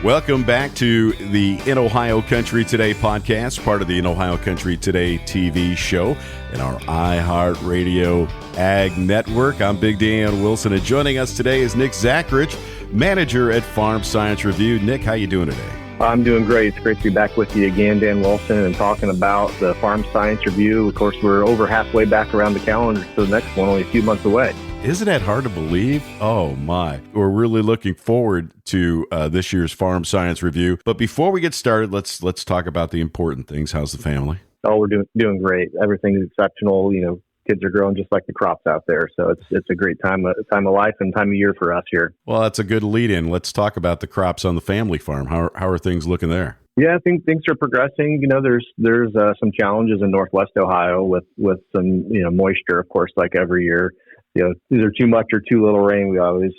Welcome back to the In Ohio Country Today podcast, part of the In Ohio Country Today TV show and our iHeartRadio Ag Network. I'm Big Dan Wilson, and joining us today is Nick Zachrich, manager at Farm Science Review. Nick, how you doing today? I'm doing great. It's great to be back with you again, Dan Wilson, and talking about the Farm Science Review. Of course, we're over halfway back around the calendar, so the next one only a few months away. Isn't that hard to believe? Oh, my. We're really looking forward to this year's Farm Science Review. But before we get started, let's talk about the important things. How's the family? Oh, we're doing great. Everything's exceptional. You know, kids are growing just like the crops out there. So it's a great time of life and time of year for us here. Well, that's a good lead-in. Let's talk about the crops on the family farm. How are things looking there? Yeah, I think things are progressing. You know, there's some challenges in Northwest Ohio with some, moisture, of course, like every year. You know, either too much or too little rain. We always,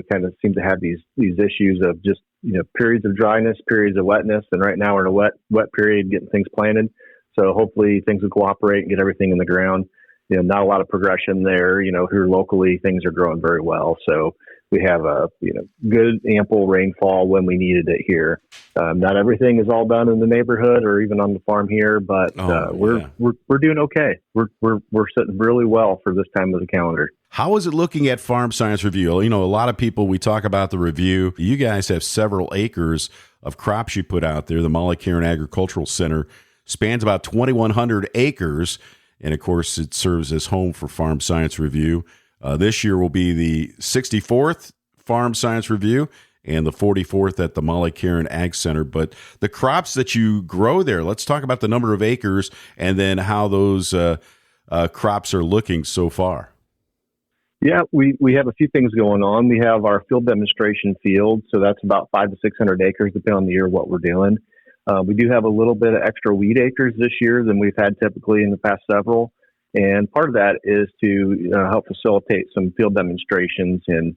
kind of seem to have these issues of just, periods of dryness, periods of wetness. And right now we're in a wet period getting things planted. So hopefully things will cooperate and get everything in the ground. You know, not a lot of progression there. You know, here locally, things are growing very well. So we have a, good ample rainfall when we needed it here. Not everything is all done in the neighborhood or even on the farm here, but we're doing okay. We're sitting really well for this time of the calendar. How is it looking at Farm Science Review? You know, a lot of people, we talk about the review. You guys have several acres of crops you put out there. The Molly Cairn Agricultural Center spans about 2,100 acres. And of course, it serves as home for Farm Science Review. This year will be the 64th Farm Science Review and the 44th at the Molly Cairn Ag Center. But the crops that you grow there, let's talk about the number of acres and then how those crops are looking so far. Yeah, we have a few things going on. We have our field demonstration field, so that's about 500 to 600 acres, depending on the year what we're doing. We do have a little bit of extra weed acres this year than we've had typically in the past several. And part of that is to help facilitate some field demonstrations and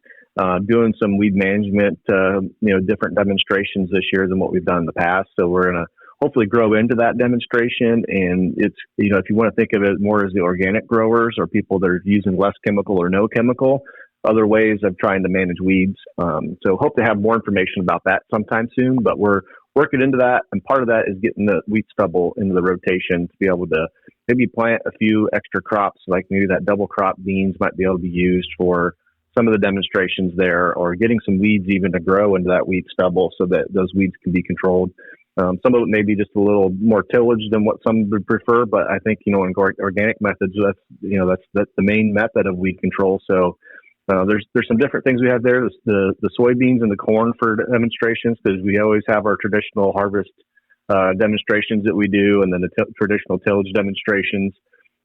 doing some weed management, different demonstrations this year than what we've done in the past. So we're going to hopefully grow into that demonstration. And it's, if you want to think of it more as the organic growers or people that are using less chemical or no chemical, other ways of trying to manage weeds. So hope to have more information about that sometime soon, but we're working into that. And part of that is getting the wheat stubble into the rotation to be able to maybe plant a few extra crops, like maybe that double crop beans might be able to be used for some of the demonstrations there, or getting some weeds even to grow into that wheat stubble so that those weeds can be controlled. Some of it may be just a little more tillage than what some would prefer, but I think, in organic methods, that's the main method of weed control. So there's some different things we have there. The soybeans and the corn for demonstrations, because we always have our traditional harvest demonstrations that we do, and then the traditional tillage demonstrations.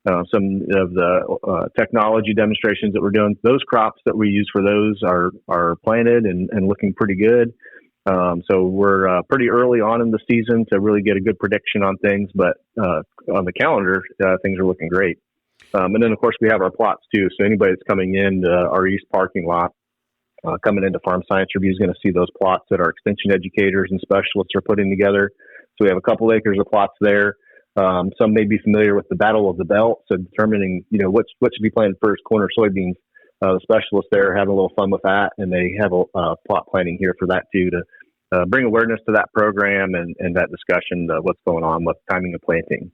Some of the technology demonstrations that we're doing. Those crops that we use for those are planted and looking pretty good. So we're pretty early on in the season to really get a good prediction on things, but on the calendar, things are looking great. And then, of course, we have our plots, too. So anybody that's coming in our east parking lot, coming into Farm Science Review is going to see those plots that our extension educators and specialists are putting together. So we have a couple acres of plots there. Some may be familiar with the Battle of the Belt, so determining, what should be planted first, corn or soybeans. The specialists there are having a little fun with that, and they have a plot planning here for that, too, to bring awareness to that program and that discussion of what's going on with timing of planting.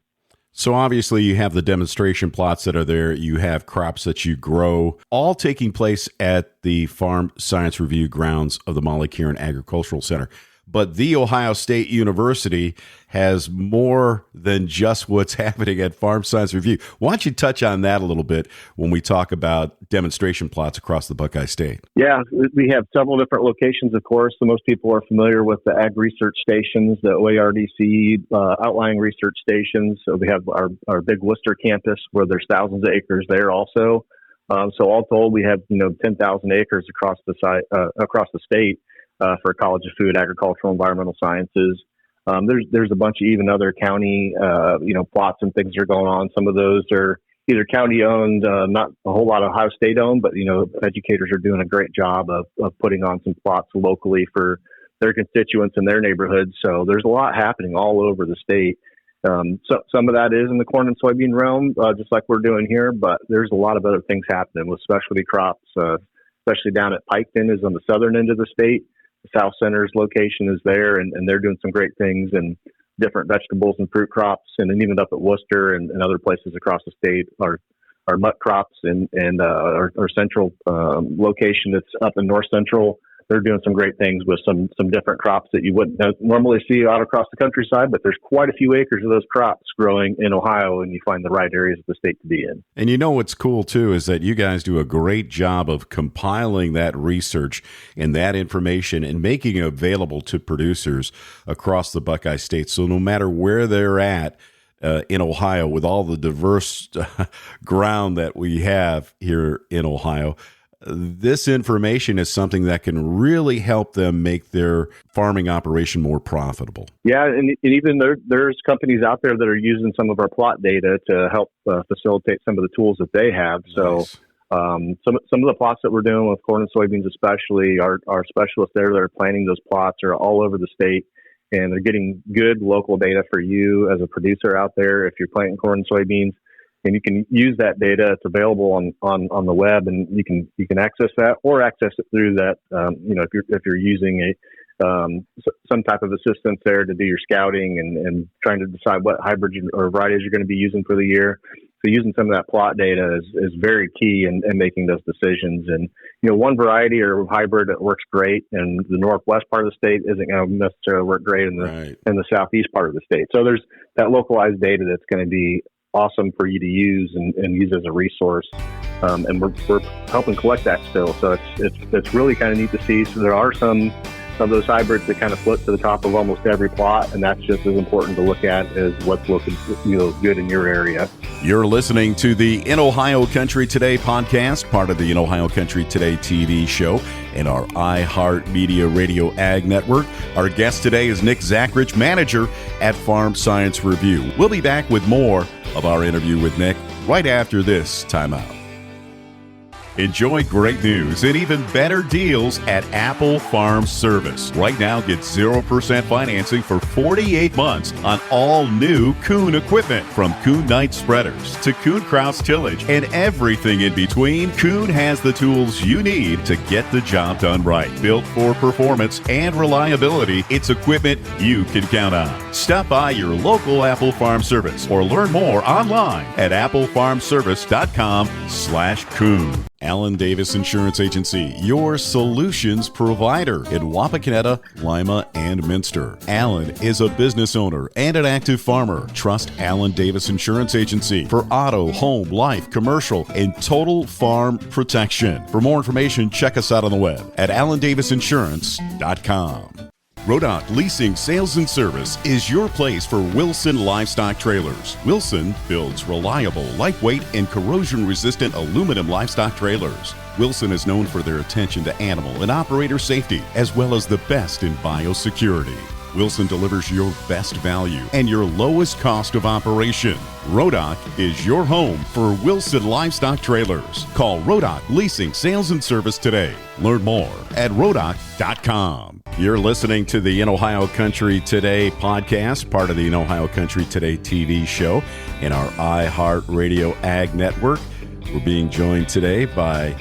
So obviously you have the demonstration plots that are there. You have crops that you grow, all taking place at the Farm Science Review grounds of the Molly Cairn Agricultural Center. But The Ohio State University has more than just what's happening at Farm Science Review. Why don't you touch on that a little bit when we talk about demonstration plots across the Buckeye State? Yeah, we have several different locations, of course. So most people are familiar with the ag research stations, the OARDC outlying research stations. So we have our big Worcester campus where there's thousands of acres there also. So all told, we have 10,000 acres across the state. For College of Food, Agricultural, Environmental Sciences. There's a bunch of even other county, plots and things that are going on. Some of those are either county owned, not a whole lot of Ohio State owned, but, educators are doing a great job of putting on some plots locally for their constituents in their neighborhoods. So there's a lot happening all over the state. So some of that is in the corn and soybean realm, just like we're doing here, but there's a lot of other things happening with specialty crops, especially down at Piketon is on the southern end of the state. South Center's location is there, and they're doing some great things and different vegetables and fruit crops, and then even up at Worcester and other places across the state our nut crops and our central location that's up in North Central. They're doing some great things with some different crops that you wouldn't normally see out across the countryside, but there's quite a few acres of those crops growing in Ohio, and you find the right areas of the state to be in. And you know what's cool, too, is that you guys do a great job of compiling that research and that information and making it available to producers across the Buckeye State. So no matter where they're at, in Ohio, with all the diverse ground that we have here in Ohio, this information is something that can really help them make their farming operation more profitable. Yeah, and even there's companies out there that are using some of our plot data to help facilitate some of the tools that they have. So Nice. some of the plots that we're doing with corn and soybeans especially, our specialists there that are planting those plots are all over the state, and they're getting good local data for you as a producer out there if you're planting corn and soybeans. And you can use that data. It's available on the web, and you can access that or access it through that. If you're using some type of assistance there to do your scouting and trying to decide what hybrids or varieties you're going to be using for the year. So using some of that plot data is very key in making those decisions. And one variety or hybrid that works great in the northwest part of the state isn't going to necessarily work great in the southeast part of the state. So there's that localized data that's going to be awesome for you to use and use as a resource, and we're helping collect that still. So it's really kind of neat to see. So there are some of those hybrids that kind of float to the top of almost every plot, and that's just as important to look at as what's looking good in your area. You're listening to the In Ohio Country Today podcast, part of the In Ohio Country Today TV show and our iHeartMedia Radio Ag Network. Our guest today is Nick Zachrich, manager at Farm Science Review. We'll be back with more of our interview with Nick right after this timeout. Enjoy great news and even better deals at Apple Farm Service. Right now, get 0% financing for 48 months on all new Kuhn equipment. From Kuhn Night Spreaders to Kuhn Kraus Tillage and everything in between, Kuhn has the tools you need to get the job done right. Built for performance and reliability, it's equipment you can count on. Stop by your local Apple Farm Service or learn more online at applefarmservice.com/Kuhn. Alan Davis Insurance Agency, your solutions provider in Wapakoneta, Lima, and Minster. Alan is a business owner and an active farmer. Trust Alan Davis Insurance Agency for auto, home, life, commercial, and total farm protection. For more information, check us out on the web at alandavisinsurance.com. Rodock Leasing Sales and Service is your place for Wilson livestock trailers. Wilson builds reliable, lightweight, and corrosion-resistant aluminum livestock trailers. Wilson is known for their attention to animal and operator safety, as well as the best in biosecurity. Wilson delivers your best value and your lowest cost of operation. Rodock is your home for Wilson livestock trailers. Call Rodock Leasing Sales and Service today. Learn more at rodock.com. You're listening to the In Ohio Country Today podcast, part of the In Ohio Country Today TV show in our iHeartRadio Ag Network. We're being joined today by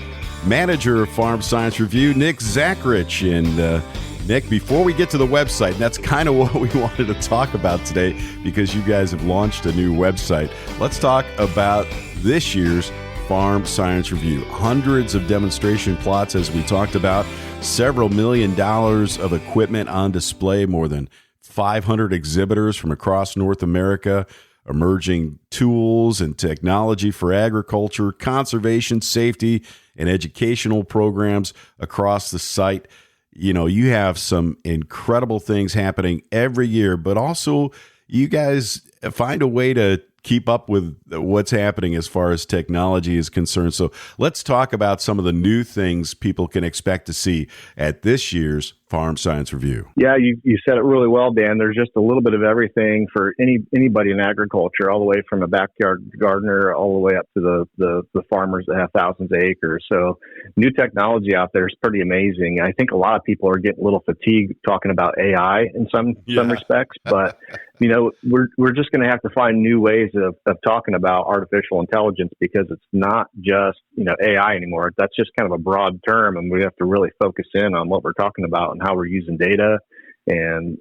manager of Farm Science Review, Nick Zachrich. And Nick, before we get to the website, and that's kind of what we wanted to talk about today because you guys have launched a new website. Let's talk about this year's Farm Science Review. Hundreds of demonstration plots, as we talked about, several $1 million of equipment on display, more than 500 exhibitors from across North America, emerging tools and technology for agriculture, conservation, safety, and educational programs across the site. You know, you have some incredible things happening every year, but also you guys find a way to keep up with what's happening as far as technology is concerned. So let's talk about some of the new things people can expect to see at this year's Farm Science Review. Yeah, you said it really well, Dan. There's just a little bit of everything for anybody in agriculture, all the way from a backyard gardener all the way up to the farmers that have thousands of acres. So new technology out there is pretty amazing. I think a lot of people are getting a little fatigued talking about AI in some respects, but we're just going to have to find new ways of talking about artificial intelligence, because it's not just, AI anymore. That's just kind of a broad term, and we have to really focus in on what we're talking about and how we're using data, and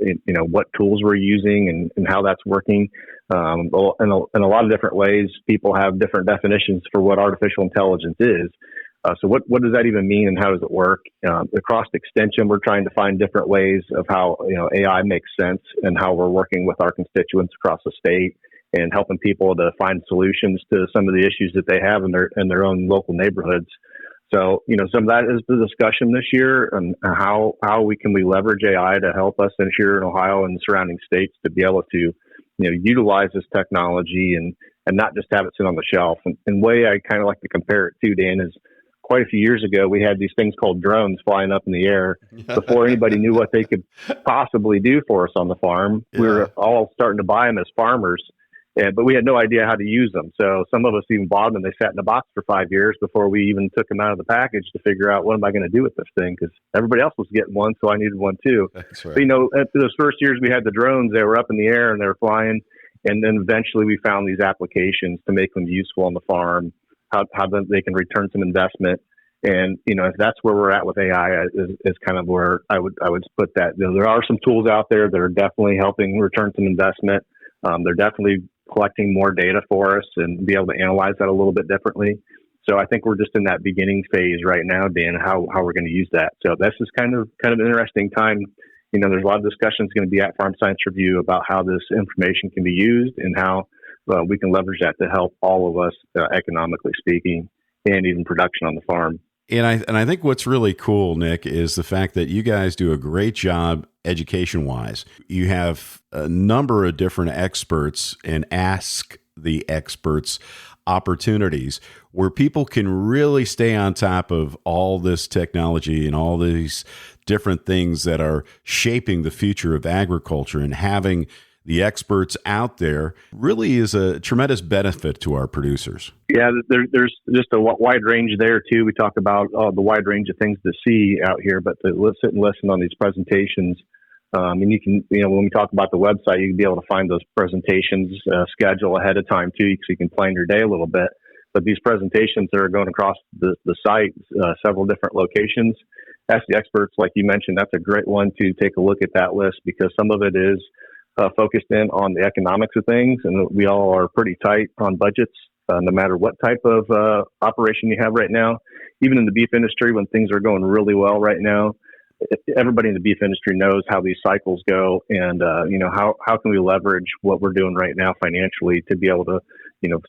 what tools we're using, and how that's working. In a lot of different ways, people have different definitions for what artificial intelligence is. So what does that even mean, and how does it work? Across Extension, we're trying to find different ways of how AI makes sense, and how we're working with our constituents across the state and helping people to find solutions to some of the issues that they have in their own local neighborhoods. So some of that is the discussion this year, and how we leverage AI to help us here in Ohio and the surrounding states to be able to utilize this technology and not just have it sit on the shelf. And way I kind of like to compare it to, Dan, is quite a few years ago, we had these things called drones flying up in the air before anybody knew what they could possibly do for us on the farm. Yeah. We were all starting to buy them as farmers, but we had no idea how to use them. So some of us even bought them, and they sat in a box for 5 years before we even took them out of the package to figure out, what am I going to do with this thing? Because everybody else was getting one, so I needed one too. That's right. But, after those first years we had the drones, they were up in the air and they were flying. And then eventually we found these applications to make them useful on the farm, how they can return some investment. And, if that's where we're at with AI, is kind of where I would put that. There are some tools out there that are definitely helping return some investment. They're definitely collecting more data for us and be able to analyze that a little bit differently. So I think we're just in that beginning phase right now, Dan, how we're going to use that. So this is kind of an interesting time. There's a lot of discussions going to be at Farm Science Review about how this information can be used, and how we can leverage that to help all of us, economically speaking, and even production on the farm. And I think what's really cool, Nick, is the fact that you guys do a great job education-wise. You have a number of different experts and ask the experts opportunities where people can really stay on top of all this technology and all these different things that are shaping the future of agriculture, and having the experts out there really is a tremendous benefit to our producers. Yeah, there's just a wide range there too. We talk about the wide range of things to see out here, but to sit and listen on these presentations, and you can, when we talk about the website, you can be able to find those presentations schedule ahead of time too, so you can plan your day a little bit. But these presentations that are going across the site, several different locations, Ask the Experts, like you mentioned, that's a great one to take a look at that list, because some of it is focused in on the economics of things, and we all are pretty tight on budgets, no matter what type of operation you have right now. Even in the beef industry, when things are going really well right now, everybody in the beef industry knows how these cycles go, and how can we leverage what we're doing right now financially to be able to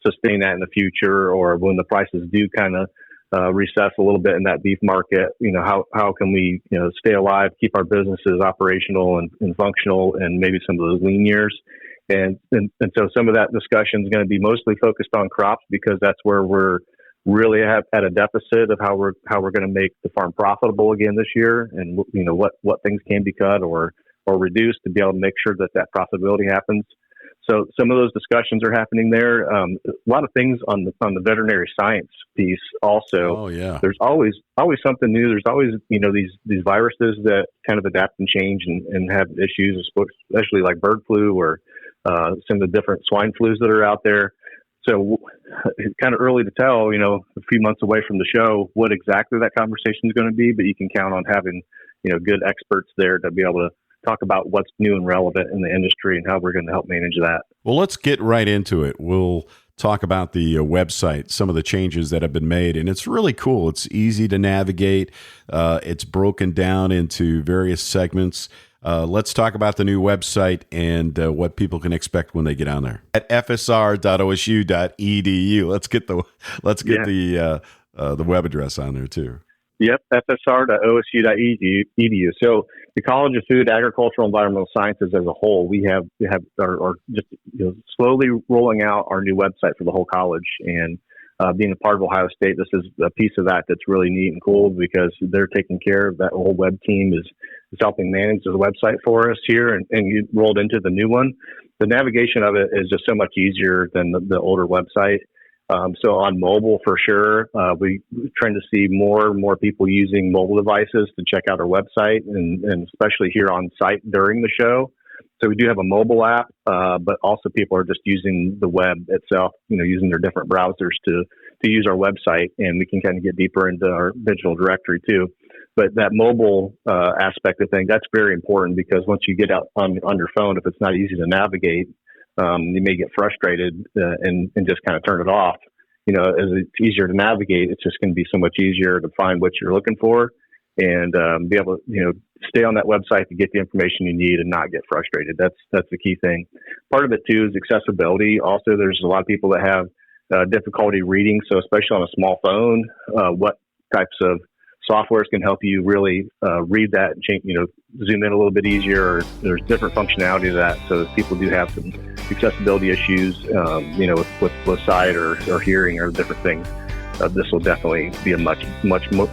sustain that in the future, or when the prices do kind of recess a little bit in that beef market, how can we stay alive, keep our businesses operational and functional, and maybe some of those lean years. And so some of that discussion is going to be mostly focused on crops, because that's where we're really at a deficit of how we're going to make the farm profitable again this year, and what things can be cut or reduced to be able to make sure that profitability happens. So some of those discussions are happening there. A lot of things on the veterinary science piece also. Oh yeah. There's always something new. There's always these viruses that kind of adapt and change and have issues, especially like bird flu or some of the different swine flus that are out there. So it's kind of early to tell, a few months away from the show, what exactly that conversation is going to be. But you can count on having good experts there to be able to talk about what's new and relevant in the industry and how we're going to help manage that. Well, let's get right into it. We'll talk about the website, some of the changes that have been made, and it's really cool. It's easy to navigate. It's broken down into various segments. Let's talk about the new website and what people can expect when they get on there at fsr.osu.edu. Let's get the web address on there too. Yep, fsr.osu.edu. So the College of Food, Agricultural, and Environmental Sciences as a whole, we are just slowly rolling out our new website for the whole college. And being a part of Ohio State, this is a piece of that that's really neat and cool, because they're taking care of that whole web team is helping manage the website for us here, and you rolled into the new one. The navigation of it is just so much easier than the older website. So on mobile, for sure, we're trying to see more and more people using mobile devices to check out our website, and especially here on site during the show. So we do have a mobile app, but also people are just using the web itself, using their different browsers to use our website, and we can kind of get deeper into our digital directory too. But that mobile aspect of things, that's very important, because once you get out on your phone, if it's not easy to navigate, you may get frustrated and just kind of turn it off. As it's easier to navigate, it's just going to be so much easier to find what you're looking for and be able to, stay on that website to get the information you need and not get frustrated. That's the key thing. Part of it too is accessibility. Also, there's a lot of people that have difficulty reading. So especially on a small phone, what types of softwares can help you really read that and change, zoom in a little bit easier. Or there's different functionality to that. So if people do have some accessibility issues, with sight or hearing or different things, this will definitely be a much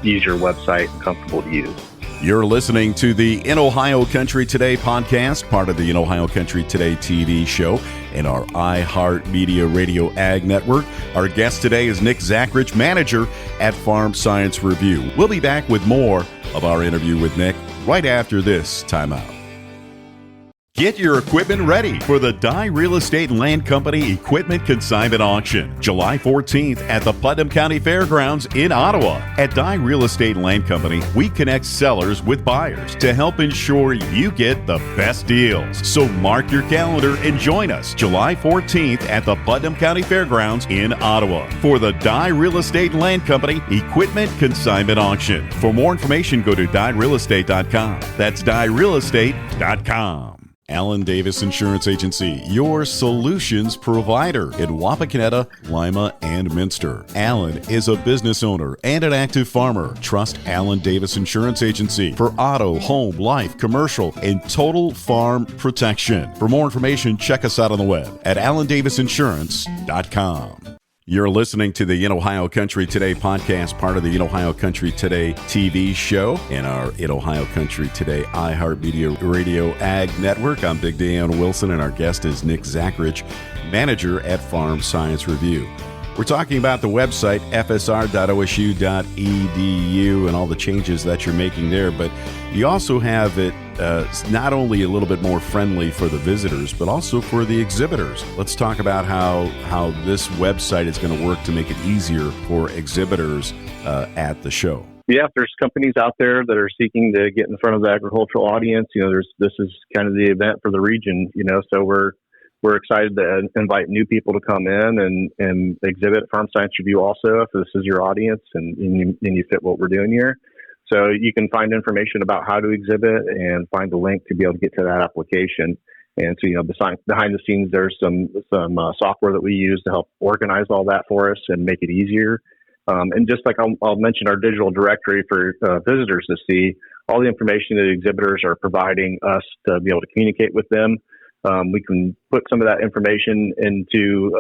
easier website and comfortable to use. You're listening to the In Ohio Country Today podcast, part of the In Ohio Country Today TV show and our iHeartMedia Radio Ag Network. Our guest today is Nick Zachrich, manager at Farm Science Review. We'll be back with more of our interview with Nick right after this timeout. Get your equipment ready for the Dye Real Estate and Land Company Equipment Consignment Auction, July 14th at the Putnam County Fairgrounds in Ottawa. At Dye Real Estate and Land Company, we connect sellers with buyers to help ensure you get the best deals. So mark your calendar and join us July 14th at the Putnam County Fairgrounds in Ottawa for the Dye Real Estate and Land Company Equipment Consignment Auction. For more information, go to dyerealestate.com. That's dyerealestate.com. Allen Davis Insurance Agency, your solutions provider in Wapakoneta, Lima, and Minster. Allen is a business owner and an active farmer. Trust Allen Davis Insurance Agency for auto, home, life, commercial, and total farm protection. For more information, check us out on the web at allendavisinsurance.com. You're listening to the In Ohio Country Today podcast, part of the In Ohio Country Today TV show and our In Ohio Country Today iHeartMedia Radio Ag Network. I'm Big Dan Wilson, and our guest is Nick Zachrich, manager at Farm Science Review. We're talking about the website, fsr.osu.edu, and all the changes that you're making there, but you also have it not only a little bit more friendly for the visitors, but also for the exhibitors. Let's talk about how this website is going to work to make it easier for exhibitors at the show. Yeah, there's companies out there that are seeking to get in front of the agricultural audience. This is kind of the event for the region, so we're excited to invite new people to come in and exhibit at Farm Science Review also, if this is your audience and you fit what we're doing here. So you can find information about how to exhibit and find the link to be able to get to that application. And so, behind the scenes, there's some software that we use to help organize all that for us and make it easier. And just like I'll mention our digital directory for visitors to see all the information that exhibitors are providing us to be able to communicate with them. We can put some of that information into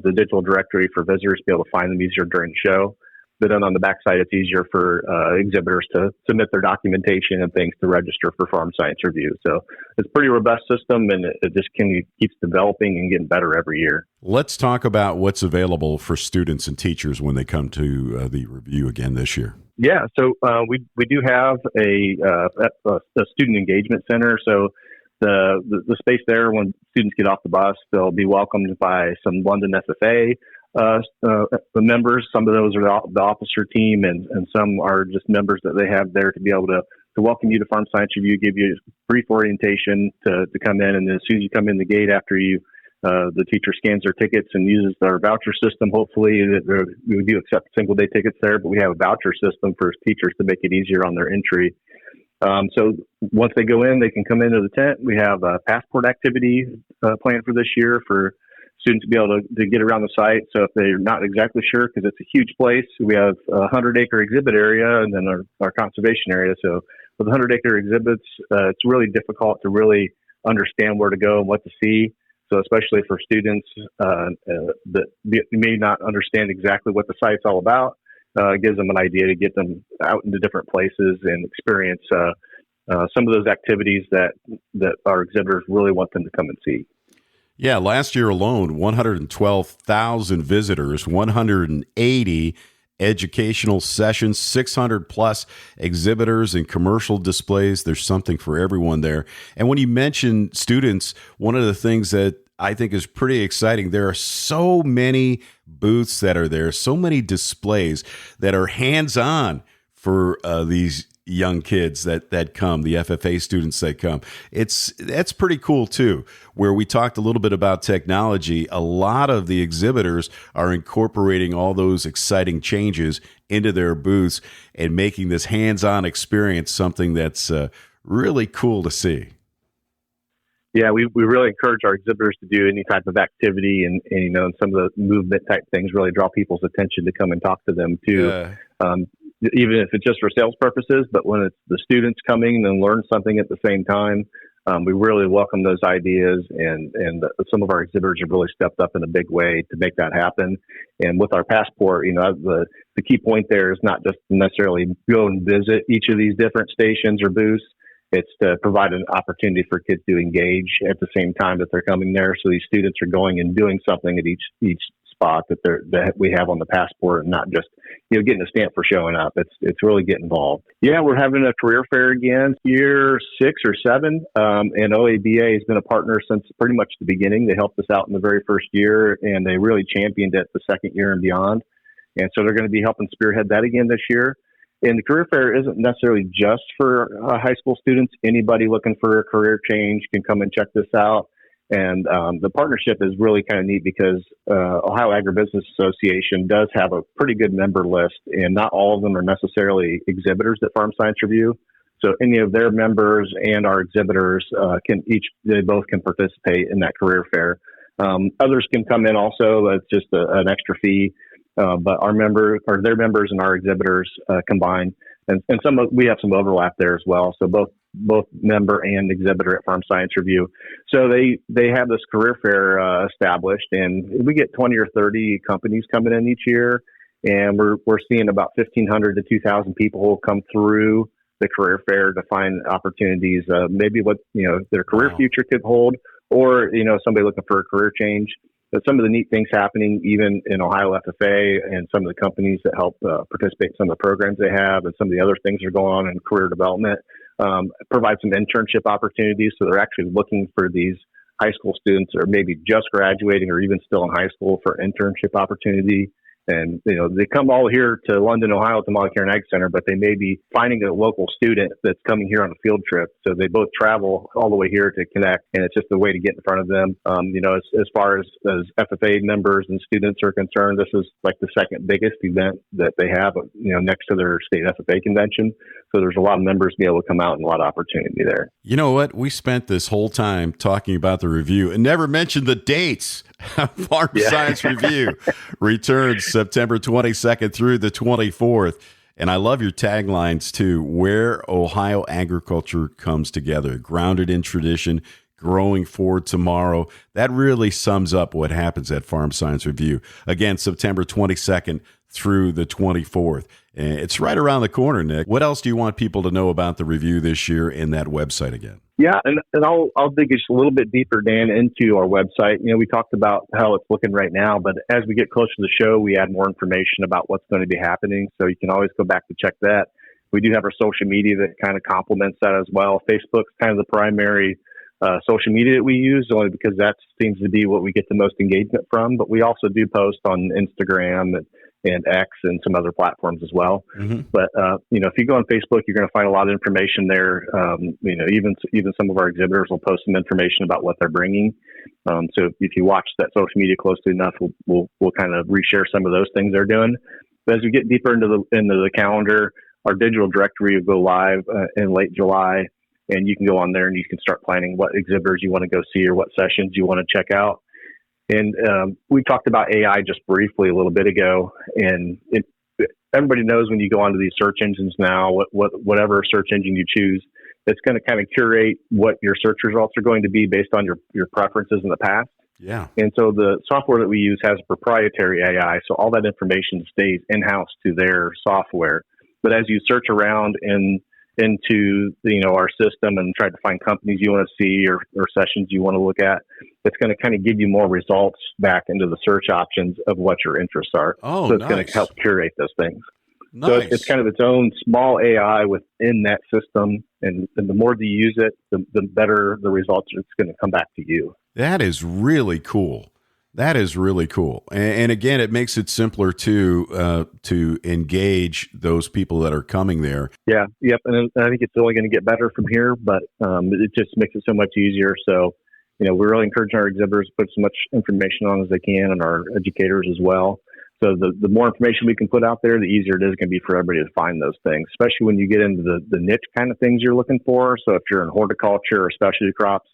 the digital directory for visitors to be able to find them easier during the show. But then on the backside, it's easier for exhibitors to submit their documentation and things to register for Farm Science Review. So it's a pretty robust system, and it just keeps developing and getting better every year. Let's talk about what's available for students and teachers when they come to the review again this year. Yeah, so we do have a student engagement center. So the space there, when students get off the bus, they'll be welcomed by some London FFA the members. Some of those are the officer team, and some are just members that they have there to be able to welcome you to Farm Science Review, give you a brief orientation to come in, and then as soon as you come in the gate, after the teacher scans their tickets and uses our voucher system. Hopefully, we do accept single day tickets there, but we have a voucher system for teachers to make it easier on their entry. So once they go in, they can come into the tent. We have a passport activity planned for this year for students to be able to get around the site. So if they're not exactly sure, because it's a huge place, we have a 100-acre exhibit area and then our conservation area. So with 100-acre exhibits, it's really difficult to really understand where to go and what to see. So especially for students that may not understand exactly what the site's all about, it gives them an idea to get them out into different places and experience some of those activities that our exhibitors really want them to come and see. Yeah, last year alone, 112,000 visitors, 180 educational sessions, 600 plus exhibitors and commercial displays. There's something for everyone there. And when you mention students, one of the things that I think is pretty exciting, there are so many booths that are there, so many displays that are hands-on for these young kids that come, the FFA students that come. That's pretty cool too. Where we talked a little bit about technology, a lot of the exhibitors are incorporating all those exciting changes into their booths and making this hands-on experience something that's really cool to see. Yeah, we really encourage our exhibitors to do any type of activity and some of the movement type things really draw people's attention to come and talk to them too. Yeah. Even if it's just for sales purposes, but when it's the students coming and learn something at the same time, we really welcome those ideas. And some of our exhibitors have really stepped up in a big way to make that happen. And with our passport, the key point there is not just to necessarily go and visit each of these different stations or booths. It's to provide an opportunity for kids to engage at the same time that they're coming there. So these students are going and doing something at each spot that we have on the passport, and not just getting a stamp for showing up. It's really get involved. Yeah, we're having a career fair again, year 6 or 7, and OABA has been a partner since pretty much the beginning. They helped us out in the very first year, and they really championed it the second year and beyond. And so they're going to be helping spearhead that again this year. And the career fair isn't necessarily just for high school students. Anybody looking for a career change can come and check this out. And the partnership is really kind of neat because Ohio Agribusiness Association does have a pretty good member list, and not all of them are necessarily exhibitors at Farm Science Review. So any of their members and our exhibitors they both can participate in that career fair. Others can come in also. It's just an extra fee. But our members, or their members, and our exhibitors combined, and we have some overlap there as well. So both member and exhibitor at Farm Science Review. So they have this career fair established, and we get 20 or 30 companies coming in each year, and we're seeing about 1,500 to 2,000 people come through the career fair to find opportunities, maybe what their career future could hold, or somebody looking for a career change. But some of the neat things happening even in Ohio FFA and some of the companies that help participate in some of the programs they have, and some of the other things that are going on in career development, provide some internship opportunities. So they're actually looking for these high school students, or maybe just graduating or even still in high school, for internship opportunity. And, they come all here to London, Ohio at the Molly Cairn Ag Center, but they may be finding a local student that's coming here on a field trip. So they both travel all the way here to connect, and it's just a way to get in front of them. As far as FFA members and students are concerned, this is like the second biggest event that they have, next to their state FFA convention. So there's a lot of members be able to come out, and a lot of opportunity there. You know what? We spent this whole time talking about the review and never mentioned the dates. Farm Science Review returns September 22nd through the 24th. And I love your taglines too: where Ohio agriculture comes together, grounded in tradition, growing for tomorrow. That really sums up what happens at Farm Science Review. Again, September 22nd through the 24th. It's right around the corner, Nick. What else do you want people to know about the review this year in that website again? Yeah, and I'll dig just a little bit deeper, Dan, into our website. We talked about how it's looking right now, but as we get closer to the show, we add more information about what's going to be happening. So you can always go back to check that. We do have our social media that kind of complements that as well. Facebook's kind of the primary social media that we use, only because that seems to be what we get the most engagement from. But we also do post on Instagram and X and some other platforms as well. Mm-hmm. But, if you go on Facebook, you're going to find a lot of information there. Even some of our exhibitors will post some information about what they're bringing. So if you watch that social media closely enough, we'll kind of reshare some of those things they're doing. But as we get deeper into the calendar, our digital directory will go live in late July, and you can go on there and you can start planning what exhibitors you want to go see or what sessions you want to check out. And we talked about AI just briefly a little bit ago, and everybody knows when you go onto these search engines now, whatever search engine you choose, it's going to kind of curate what your search results are going to be based on your preferences in the past. Yeah. And so the software that we use has proprietary AI, so all that information stays in-house to their software. But as you search around in into our system and try to find companies you want to see or sessions you want to look at, it's going to kind of give you more results back into the search options of what your interests are. Oh, so it's nice. going to help curate those things. Nice. So it's kind of its own small AI within that system. And the more you use it, the better the results it's going to come back to you. That is really cool. That is really cool. And again, it makes it simpler to engage those people that are coming there. Yeah. Yep. And I think it's only going to get better from here, but it just makes it so much easier. So, we're really encouraging our exhibitors to put as much information on as they can, and our educators as well. So the more information we can put out there, the easier it is going to be for everybody to find those things, especially when you get into the niche kind of things you're looking for. So if you're in horticulture or specialty crops,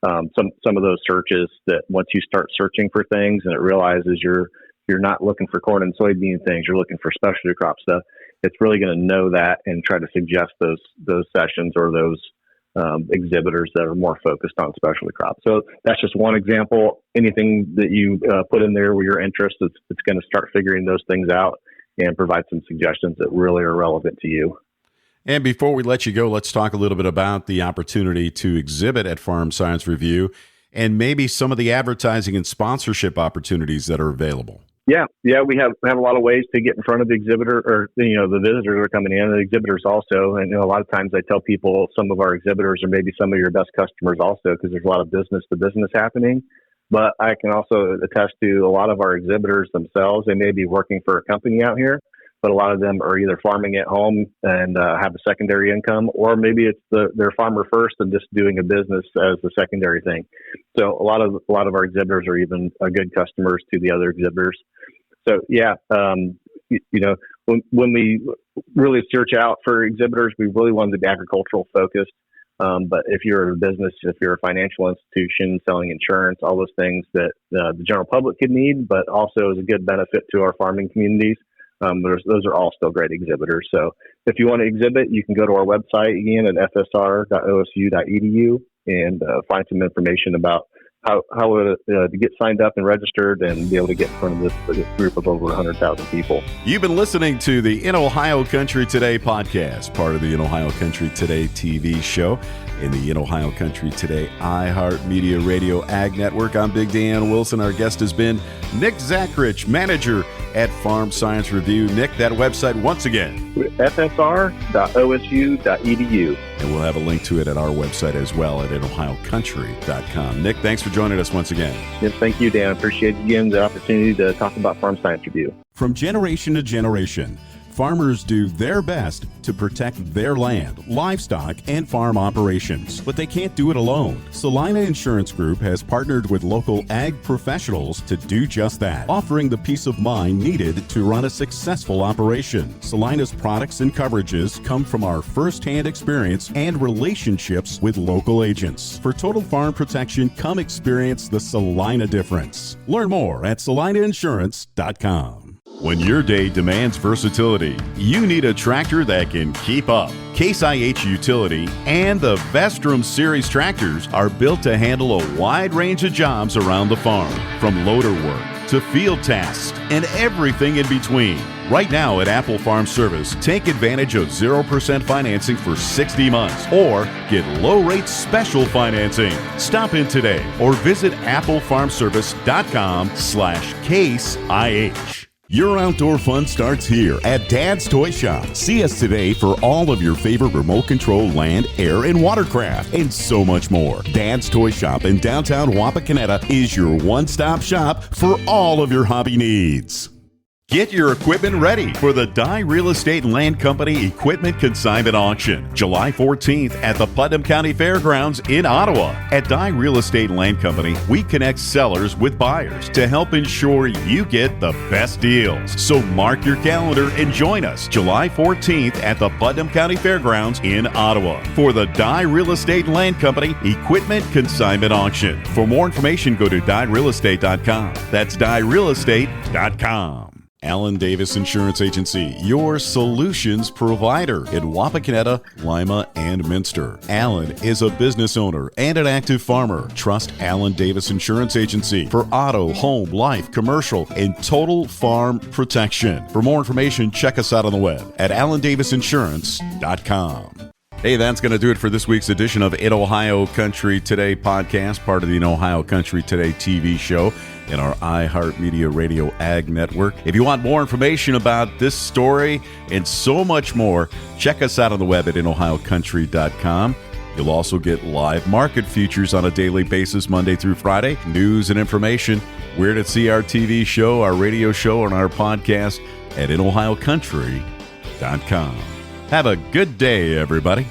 some of those searches that once you start searching for things and it realizes you're not looking for corn and soybean things, you're looking for specialty crop stuff, it's really going to know that and try to suggest those sessions or those exhibitors that are more focused on specialty crops. So that's just one example. Anything that you put in there where you're interested, it's going to start figuring those things out and provide some suggestions that really are relevant to you. And before we let you go, let's talk a little bit about the opportunity to exhibit at Farm Science Review and maybe some of the advertising and sponsorship opportunities that are available. Yeah, we have a lot of ways to get in front of the exhibitor or the visitors are coming in, and the exhibitors also. And a lot of times I tell people some of our exhibitors are maybe some of your best customers also, because there's a lot of business to business happening. But I can also attest to a lot of our exhibitors themselves. They may be working for a company out here, but a lot of them are either farming at home and have a secondary income, or maybe it's they're farmer first and just doing a business as the secondary thing. So a lot of our exhibitors are even good customers to the other exhibitors. So when we really search out for exhibitors, we really want to be agricultural focused. But if you're a business, if you're a financial institution selling insurance, all those things that the general public could need, but also is a good benefit to our farming communities, those are all still great exhibitors. So if you want to exhibit, you can go to our website again at fsr.osu.edu and find some information about how to get signed up and registered and be able to get in front of this group of over 100,000 people. You've been listening to the In Ohio Country Today podcast, part of the In Ohio Country Today TV show in the In Ohio Country Today iHeartMedia Radio Ag Network. I'm Big Dan Wilson. Our guest has been Nick Zachrich, manager at Farm Science Review. Nick, that website once again. fsr.osu.edu. And we'll have a link to it at our website as well at inohiocountry.com. Nick, thanks for joining us once again. Yes, thank you, Dan. I appreciate again the opportunity to talk about Farm Science Review. From generation to generation, farmers do their best to protect their land, livestock, and farm operations. But they can't do it alone. Salina Insurance Group has partnered with local ag professionals to do just that, offering the peace of mind needed to run a successful operation. Salina's products and coverages come from our first-hand experience and relationships with local agents. For total farm protection, come experience the Salina difference. Learn more at salinainsurance.com. When your day demands versatility, you need a tractor that can keep up. Case IH Utility and the Vestrum Series tractors are built to handle a wide range of jobs around the farm, from loader work to field tasks and everything in between. Right now at Apple Farm Service, take advantage of 0% financing for 60 months or get low-rate special financing. Stop in today or visit applefarmservice.com/Case IH. Your outdoor fun starts here at Dad's Toy Shop. See us today for all of your favorite remote control land, air, and watercraft, and so much more. Dad's Toy Shop in downtown Wapakoneta is your one-stop shop for all of your hobby needs. Get your equipment ready for the Dye Real Estate and Land Company Equipment Consignment Auction, July 14th at the Putnam County Fairgrounds in Ottawa. At Dye Real Estate and Land Company, we connect sellers with buyers to help ensure you get the best deals. So mark your calendar and join us July 14th at the Putnam County Fairgrounds in Ottawa for the Dye Real Estate and Land Company Equipment Consignment Auction. For more information, go to dyerealestate.com. That's dyerealestate.com. Alan Davis Insurance Agency, your solutions provider in Wapakoneta, Lima, and Minster. Alan is a business owner and an active farmer. Trust Alan Davis Insurance Agency for auto, home, life, commercial, and total farm protection. For more information, check us out on the web at alandavisinsurance.com. Hey, that's going to do it for this week's edition of In Ohio Country Today podcast, part of the In Ohio Country Today TV show in our iHeartMedia Radio Ag Network. If you want more information about this story and so much more, check us out on the web at inohiocountry.com. You'll also get live market features on a daily basis, Monday through Friday, news and information, where to see our TV show, our radio show, and our podcast at inohiocountry.com. Have a good day, everybody.